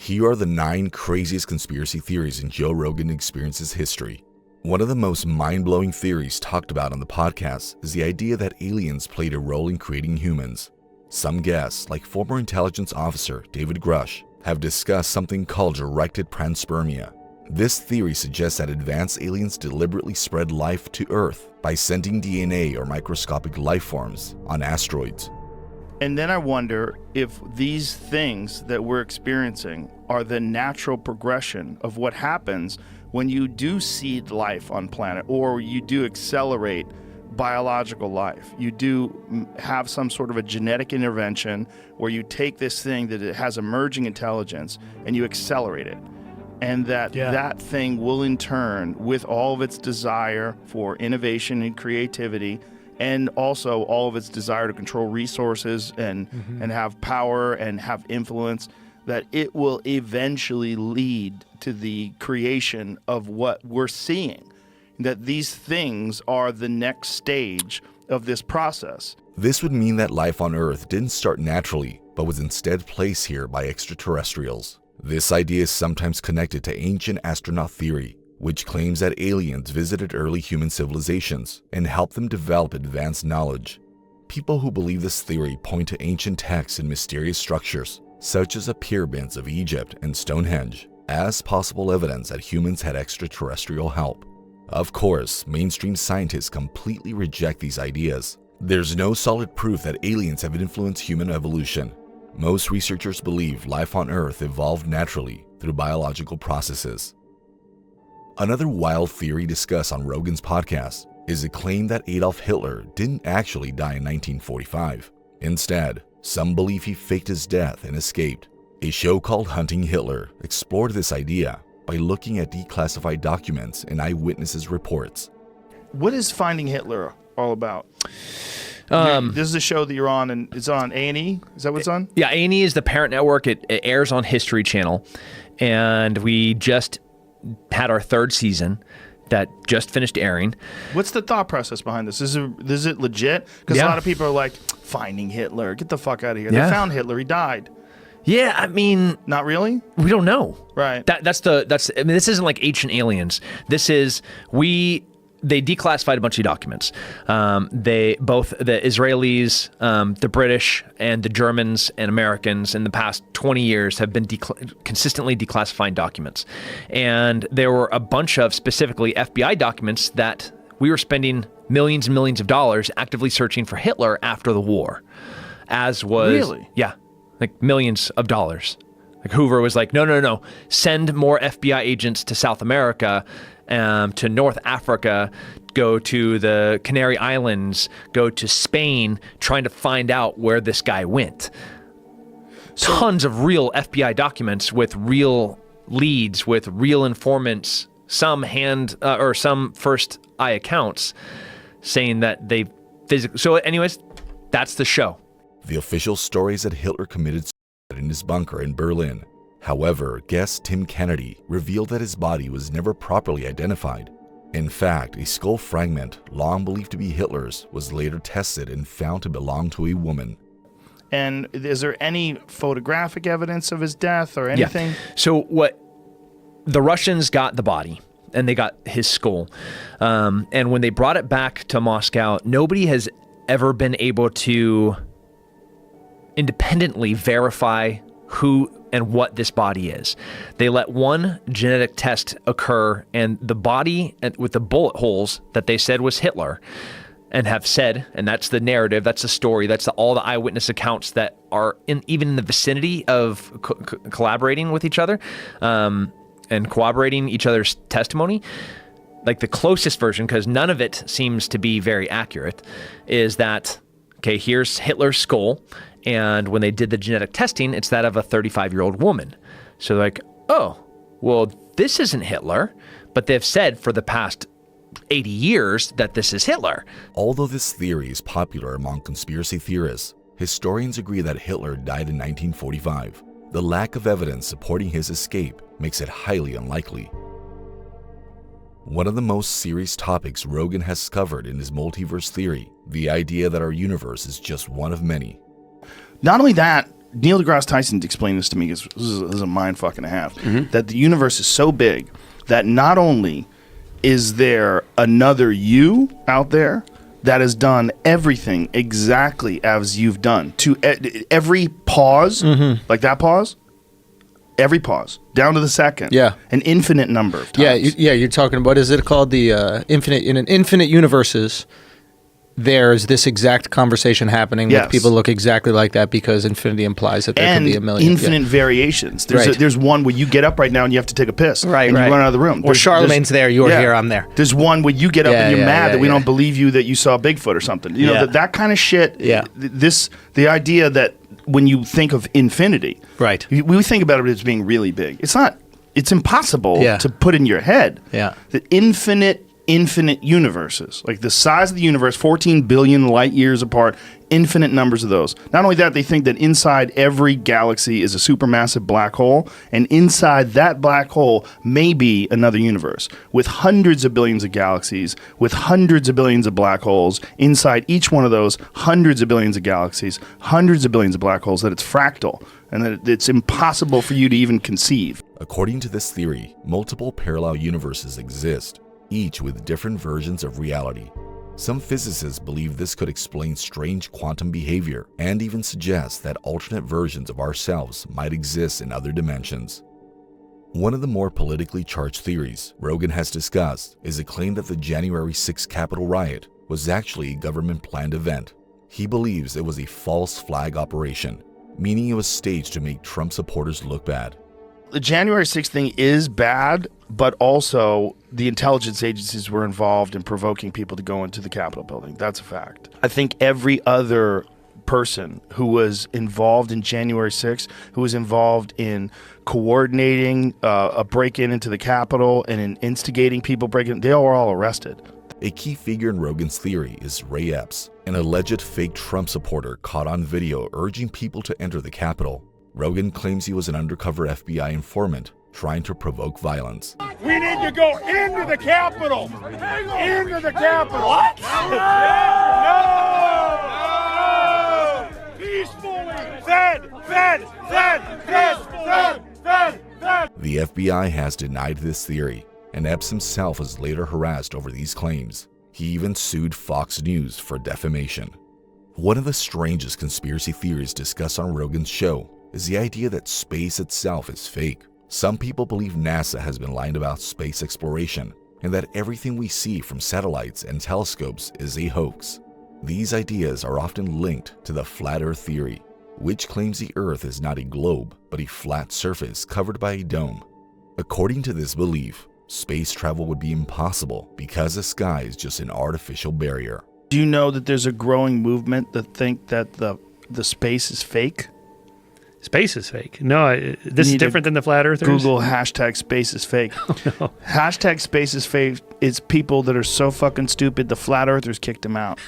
Here are the 9 craziest conspiracy theories in Joe Rogan Experience's history. One of the most mind-blowing theories talked about on the podcast is the idea that aliens played a role in creating humans. Some guests, like former intelligence officer David Grush, have discussed something called directed panspermia. This theory suggests that advanced aliens deliberately spread life to Earth by sending DNA or microscopic life forms on asteroids. And then I wonder if these things that we're experiencing are the natural progression of what happens when you do seed life on planet, or you do accelerate biological life. You do have some sort of a genetic intervention where you take this thing that it has emerging intelligence and you accelerate it. And that thing will in turn, with all of its desire for innovation and creativity, and also all of its desire to control resources and have power and have influence, that it will eventually lead to the creation of what we're seeing. That these things are the next stage of this process. This would mean that life on Earth didn't start naturally, but was instead placed here by extraterrestrials. This idea is sometimes connected to ancient astronaut theory, which claims that aliens visited early human civilizations and helped them develop advanced knowledge. People who believe this theory point to ancient texts and mysterious structures, such as the pyramids of Egypt and Stonehenge, as possible evidence that humans had extraterrestrial help. Of course, mainstream scientists completely reject these ideas. There's no solid proof that aliens have influenced human evolution. Most researchers believe life on Earth evolved naturally through biological processes. Another wild theory discussed on Rogan's podcast is the claim that Adolf Hitler didn't actually die in 1945. Instead, some believe he faked his death and escaped. A show called Hunting Hitler explored this idea by looking at declassified documents and eyewitnesses' reports. What is Finding Hitler all about? This is a show that you're on, and it's on A&E? Is that what it's on? Yeah, A&E is the parent network. It airs on History Channel, and we just had our 3rd season that just finished airing. What's the thought process behind this? Is it legit? Because a lot of people are like, Finding Hitler, get the fuck out of here. They found Hitler, he died. Yeah, I mean, not really. We don't know. Right. That's. I mean, this isn't like Ancient Aliens. This is They declassified a bunch of documents. Both the Israelis, the British, and the Germans and Americans in the past 20 years have been consistently declassifying documents. And there were a bunch of specifically FBI documents that we were spending millions and millions of dollars actively searching for Hitler after the war. Really? Yeah, like millions of dollars. Like Hoover was like, no, send more FBI agents to South America, to North Africa, go to the Canary Islands, go to Spain, trying to find out where this guy went. Tons of real FBI documents with real leads, with real informants, some some first eye accounts saying that they physically. So anyways, that's the show. The official story is that Hitler committed suicide in his bunker in Berlin. However, guest Tim Kennedy revealed that his body was never properly identified. In fact, a skull fragment, long believed to be Hitler's, was later tested and found to belong to a woman. And is there any photographic evidence of his death or anything? Yeah. So the Russians got the body, and they got his skull. And when they brought it back to Moscow, nobody has ever been able to independently verify who and what this body is. They let one genetic test occur, and the body with the bullet holes that they said was Hitler, and have said, and that's the narrative, that's the story, that's all the eyewitness accounts that are even in the vicinity of collaborating with each other and corroborating each other's testimony. Like the closest version, because none of it seems to be very accurate, is that, okay, here's Hitler's skull, and when they did the genetic testing, it's that of a 35-year-old woman. So they're like, oh, well, this isn't Hitler, but they've said for the past 80 years that this is Hitler. Although this theory is popular among conspiracy theorists, historians agree that Hitler died in 1945. The lack of evidence supporting his escape makes it highly unlikely. One of the most serious topics Rogan has covered in his multiverse theory, the idea that our universe is just one of many. Not only that, Neil deGrasse Tyson explained this to me, because this is a mind fucking and a half, that the universe is so big that not only is there another you out there that has done everything exactly as you've done, to every pause, like that pause, every pause, down to the second, an infinite number of times. You're talking, what is it called? The infinite, in an infinite universes, there's this exact conversation happening with people look exactly like that, because infinity implies that there could be a million. Infinite variations. There's one where you get up right now and you have to take a piss. Right, and you run out of the room. Or Charlemagne's there, you're here, I'm there. There's one where you get up and you're mad that we don't believe you, that you saw Bigfoot or something. You know, that kind of shit. The idea that when you think of infinity, we think about it as being really big. It's not. It's impossible to put in your head. The infinite universes, like the size of the universe, 14 billion light years apart, infinite numbers of those. Not only that, they think that inside every galaxy is a supermassive black hole, and inside that black hole may be another universe with hundreds of billions of galaxies, with hundreds of billions of black holes. Inside each one of those, hundreds of billions of galaxies, hundreds of billions of black holes, that it's fractal and that it's impossible for you to even conceive. According to this theory, multiple parallel universes exist, each with different versions of reality. Some physicists believe this could explain strange quantum behavior and even suggest that alternate versions of ourselves might exist in other dimensions. One of the more politically charged theories Rogan has discussed is the claim that the January 6th Capitol riot was actually a government-planned event. He believes it was a false flag operation, meaning it was staged to make Trump supporters look bad. The January 6th thing is bad, but also the intelligence agencies were involved in provoking people to go into the Capitol building. That's a fact. I think every other person who was involved in January 6th, who was involved in coordinating a break-in into the Capitol and in instigating people breaking, they were all arrested. A key figure in Rogan's theory is Ray Epps, an alleged fake Trump supporter caught on video urging people to enter the Capitol. Rogan claims he was an undercover FBI informant trying to provoke violence. We need to go into the Capitol! Into the Capitol! What? No! Peacefully! Fed! The FBI has denied this theory, and Epps himself was later harassed over these claims. He even sued Fox News for defamation. One of the strangest conspiracy theories discussed on Rogan's show is the idea that space itself is fake. Some people believe NASA has been lying about space exploration and that everything we see from satellites and telescopes is a hoax. These ideas are often linked to the flat Earth theory, which claims the Earth is not a globe but a flat surface covered by a dome. According to this belief, space travel would be impossible because the sky is just an artificial barrier. Do you know that there's a growing movement that think that the space is fake? Space is fake. No, this is different than the flat earthers. Google hashtag space is fake. Oh, no. Hashtag space is fake is people that are so fucking stupid, the flat earthers kicked them out.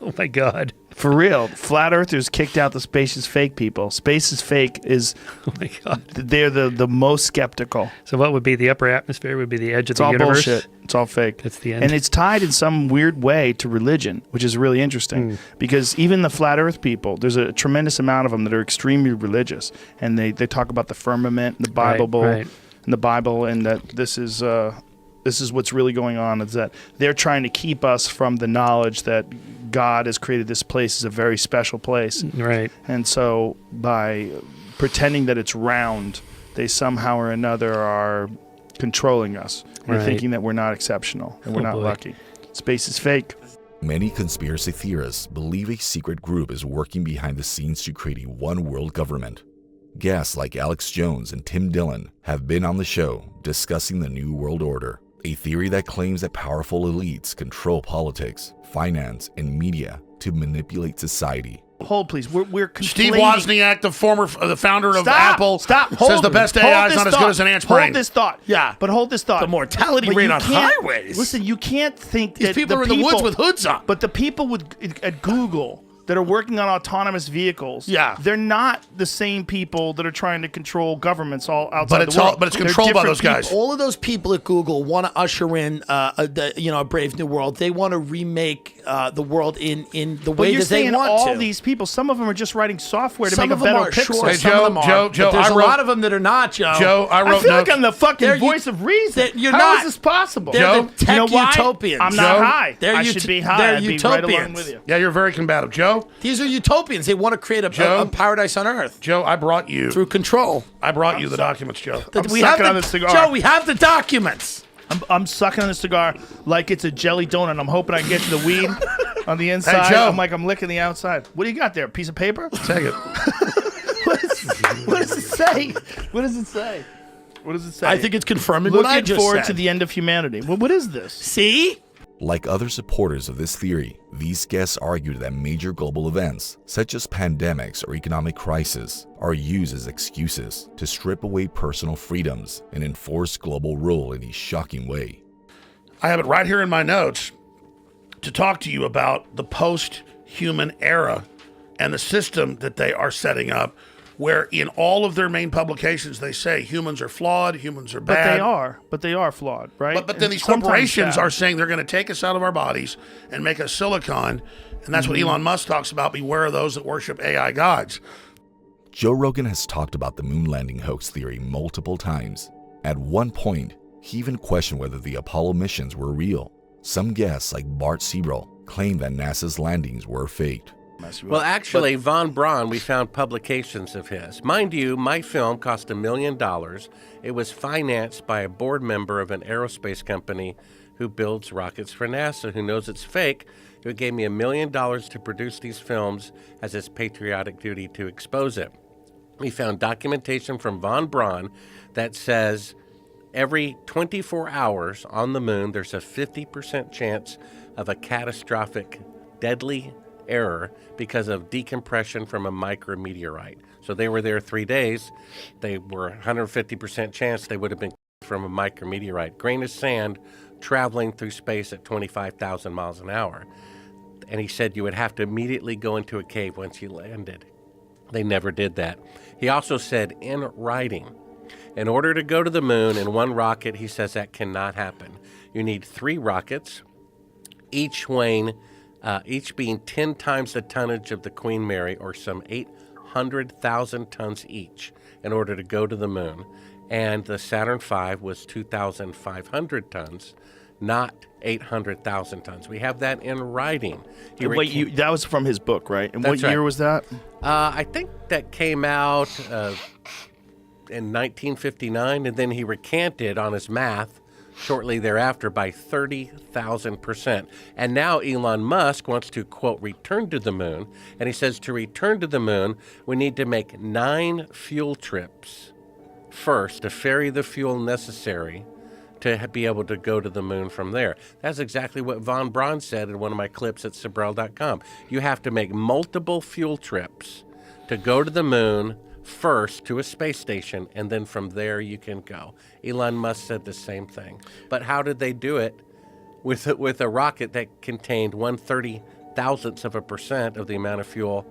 Oh my God. For real. Flat earthers kicked out the space is fake people. Space is fake is, oh my God, they're the most skeptical. So what would be the upper atmosphere? Would be the edge of the universe? It's all bullshit. It's all fake. That's the end. And it's tied in some weird way to religion, which is really interesting. Because even the flat earth people, there's a tremendous amount of them that are extremely religious. And they talk about the firmament, and the Bible, and the Bible, and that this is what's really going on, is that they're trying to keep us from the knowledge that God has created this place as a very special place. Right. And so by pretending that it's round, they somehow or another are controlling us and thinking that we're not exceptional and we're not lucky. Space is fake. Many conspiracy theorists believe a secret group is working behind the scenes to create a one-world government. Guests like Alex Jones and Tim Dillon have been on the show discussing the New World Order, a theory that claims that powerful elites control politics, finance, and media to manipulate society. Hold, please. We're conflating. Steve Wozniak, the founder of Apple, says the best AI is not as good as an ant's brain. Hold this thought. Yeah. But hold this thought. The mortality rate on highways. Listen, you can't think These that people are in the woods with hoods on. But the people at Google that are working on autonomous vehicles. Yeah. They're not the same people that are trying to control governments all outside the world. But it's controlled by those guys. All of those people at Google want to usher in a brave new world. They want to remake the world in the way that they want all to. these people, some of them are just writing software to Some make of a them better are, pixel. sure. Hey, Some of them are. Joe, But there's I a wrote- lot of them that are not, Joe. Joe, I wrote I feel like notes. I'm the fucking They're voice of reason. you're How not. is this possible? They're Joe? the tech You know why? utopians. I'm not Joe? high. They're I should be high. they're I'd be right along utopians. with you. Yeah, you're very combative. Joe, These are utopians. They want to create a paradise on Earth Joe, I brought you. through control. I brought you the documents, Joe. We have sucking on this cigar. Joe, we have the documents. I'm sucking on the cigar like it's a jelly donut. I'm hoping I can get to the weed on the inside. Joe. I'm licking the outside. What do you got there? A piece of paper? Take it. What does it say? What does it say? What does it say? I think it's confirming what I Looking just forward said. to the end of humanity. Well, what is this? See? Like other supporters of this theory, these guests argued that major global events, such as pandemics or economic crisis, are used as excuses to strip away personal freedoms and enforce global rule in a shocking way. I have it right here in my notes to talk to you about the post-human era and the system that they are setting up, where in all of their main publications they say humans are flawed, humans are bad. But they are flawed, right? But then And these sometimes corporations bad. are saying they're going to take us out of our bodies and make us silicon, and that's what Elon Musk talks about. Beware of those that worship AI gods. Joe Rogan has talked about the moon landing hoax theory multiple times. At one point, he even questioned whether the Apollo missions were real. Some guests, like Bart Searle, claimed that NASA's landings were faked. Well, actually, Von Braun, we found publications of his. Mind you, my film cost $1 million. It was financed by a board member of an aerospace company who builds rockets for NASA, who knows it's fake, who gave me $1 million to produce these films as his patriotic duty to expose it. We found documentation from Von Braun that says every 24 hours on the moon, there's a 50% chance of a catastrophic, deadly error because of decompression from a micrometeorite. So they were there 3 days. They were 150% chance they would have been from a micrometeorite. Grain of sand traveling through space at 25,000 miles an hour. And he said you would have to immediately go into a cave once you landed. They never did that. He also said in writing, in order to go to the moon in one rocket, he says that cannot happen. You need 3 rockets, each weighing each being 10 times the tonnage of the Queen Mary, or some 800,000 tons each, in order to go to the moon. And the Saturn V was 2,500 tons, not 800,000 tons. We have that in writing. That was from his book, right? And That's what year right. was that? I think that came out in 1959, and then he recanted on his math shortly thereafter by 30,000%. And now Elon Musk wants to, quote, return to the moon. And he says to return to the moon, we need to make 9 fuel trips first to ferry the fuel necessary to be able to go to the moon from there. That's exactly what Von Braun said in one of my clips at Sabrel.com. You have to make multiple fuel trips to go to the moon first to a space station, and then from there you can go. Elon Musk said the same thing. But how did they do it with a rocket that contained 1/30,000th% of the amount of fuel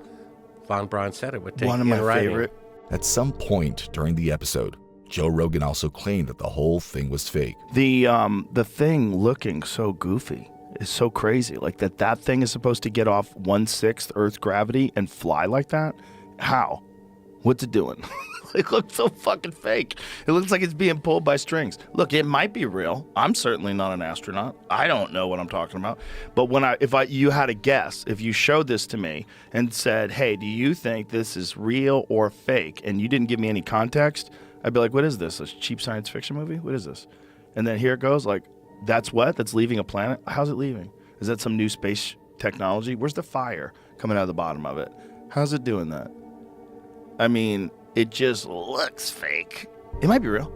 Von Braun said it would take? One of my favorite. At some point during the episode, Joe Rogan also claimed that the whole thing was fake. The thing looking so goofy is so crazy. Like that thing is supposed to get off 1/6 Earth gravity and fly like that. How? What's it doing? It looks so fucking fake. It looks like it's being pulled by strings. Look, it might be real. I'm certainly not an astronaut. I don't know what I'm talking about. But if you had a guess, if you showed this to me and said, "Hey, do you think this is real or fake?" and you didn't give me any context, I'd be like, "What is this? A cheap science fiction movie? What is this?" And then here it goes. Like, that's leaving a planet. How's it leaving? Is that some new space technology? Where's the fire coming out of the bottom of it? How's it doing that? I mean, it just looks fake. It might be real.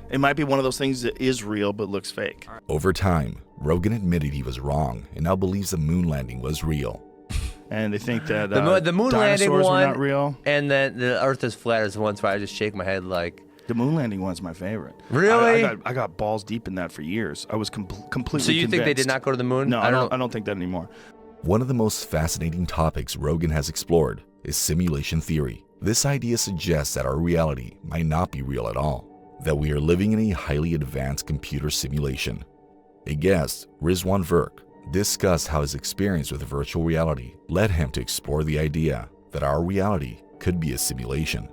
It might be one of those things that is real but looks fake. Over time, Rogan admitted he was wrong and now believes the moon landing was real. And they think that the moon landing dinosaurs one were not real. And then the Earth is flat as one, so I just shake my head like. The moon landing one's my favorite. Really? I got balls deep in that for years. I was completely. So you think they did not go to the moon? No, I don't think that anymore. One of the most fascinating topics Rogan has explored is simulation theory. This idea suggests that our reality might not be real at all, that we are living in a highly advanced computer simulation. A guest, Rizwan Verk, discussed how his experience with virtual reality led him to explore the idea that our reality could be a simulation.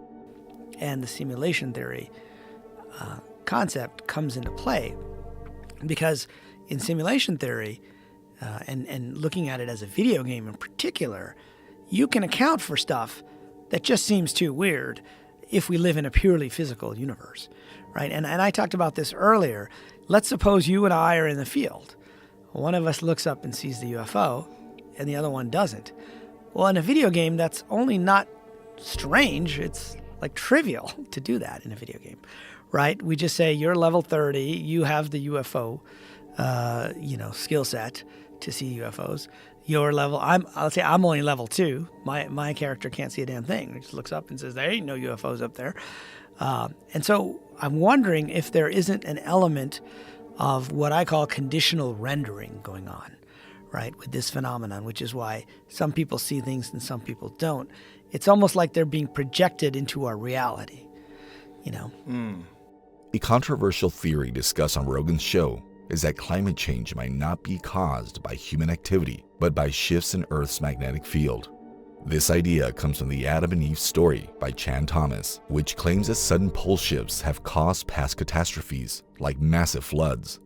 And the simulation theory concept comes into play because in simulation theory, and looking at it as a video game in particular, you can account for stuff that just seems too weird if we live in a purely physical universe, right? And I talked about this earlier. Let's suppose you and I are in the field. One of us looks up and sees the UFO, and the other one doesn't. Well, in a video game, that's only not strange. It's like trivial to do that in a video game, right? We just say you're level 30, you have the UFO, skill set to see UFOs. Your level, I'll say I'm only level 2. My character can't see a damn thing. He just looks up and says, there ain't no UFOs up there. And so I'm wondering if there isn't an element of what I call conditional rendering going on, right, with this phenomenon, which is why some people see things and some people don't. It's almost like they're being projected into our reality, you know? A controversial theory discussed on Rogan's show is that climate change might not be caused by human activity, but by shifts in Earth's magnetic field. This idea comes from the Adam and Eve story by Chan Thomas, which claims that sudden pole shifts have caused past catastrophes, like massive floods.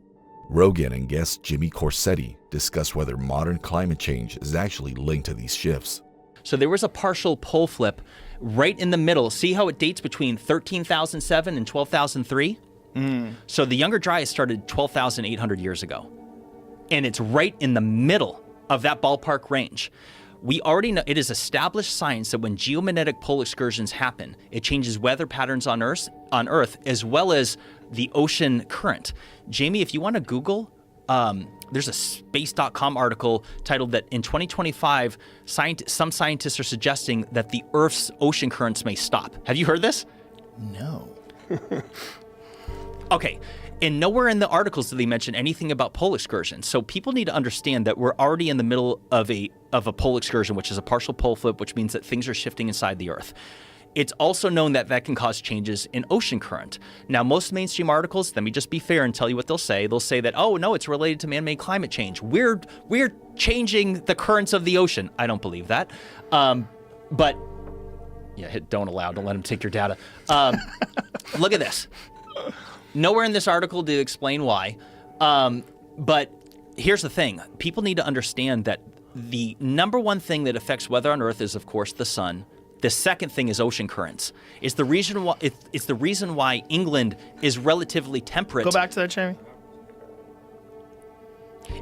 Rogan and guest Jimmy Corsetti discuss whether modern climate change is actually linked to these shifts. So there was a partial pole flip right in the middle. See how it dates between 13,007 and 12,003? So the Younger Dryas started 12,800 years ago. And it's right in the middle of that ballpark range. We already know, it is established science that when geomagnetic pole excursions happen, it changes weather patterns on Earth as well as the ocean current. Jamie, if you want to Google, there's a space.com article titled that in 2025, some scientists are suggesting that the Earth's ocean currents may stop. Have you heard this? No. Okay. And nowhere in the articles do they mention anything about pole excursions. So people need to understand that we're already in the middle of a pole excursion, which is a partial pole flip, which means that things are shifting inside the Earth. It's also known that that can cause changes in ocean current. Now, most mainstream articles, let me just be fair and tell you what they'll say. They'll say that, oh, no, it's related to man-made climate change. We're changing the currents of the ocean. I don't believe that. But, yeah, hit don't allow. Don't let them take your data. Look at this. Nowhere in this article do they explain why. But here's the thing. People need to understand that the number one thing that affects weather on Earth is, of course, the sun. The second thing is ocean currents. It's the reason why England is relatively temperate. Go back to that, Jamie.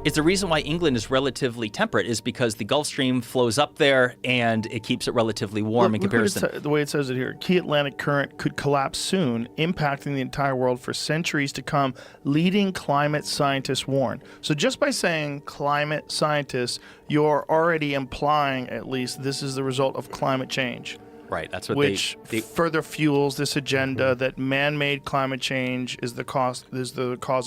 It's the reason why England is relatively temperate is because the Gulf Stream flows up there and it keeps it relatively warm in comparison. The way it says it here, key Atlantic current could collapse soon, impacting the entire world for centuries to come, leading climate scientists warn. So just by saying climate scientists, you're already implying at least this is the result of climate change. Right, that's what which further fuels this agenda that man-made climate change is the cause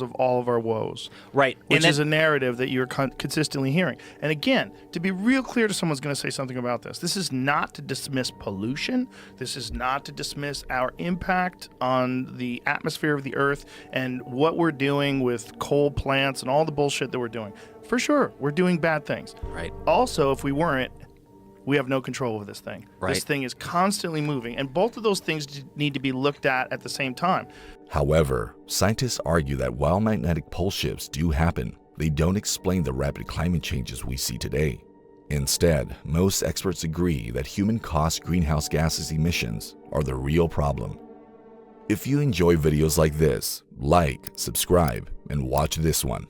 of all of our woes. Right, which is a narrative that you're consistently hearing. And again, to be real clear to someone who's going to say something about this is not to dismiss pollution. This is not to dismiss our impact on the atmosphere of the Earth and what we're doing with coal plants and all the bullshit that we're doing. For sure, we're doing bad things. Right. Also, if we weren't, we have no control over this thing. Right. This thing is constantly moving, and both of those things need to be looked at the same time. However, scientists argue that while magnetic pole shifts do happen, they don't explain the rapid climate changes we see today. Instead, most experts agree that human-caused greenhouse gases emissions are the real problem. If you enjoy videos like this, like, subscribe, and watch this one.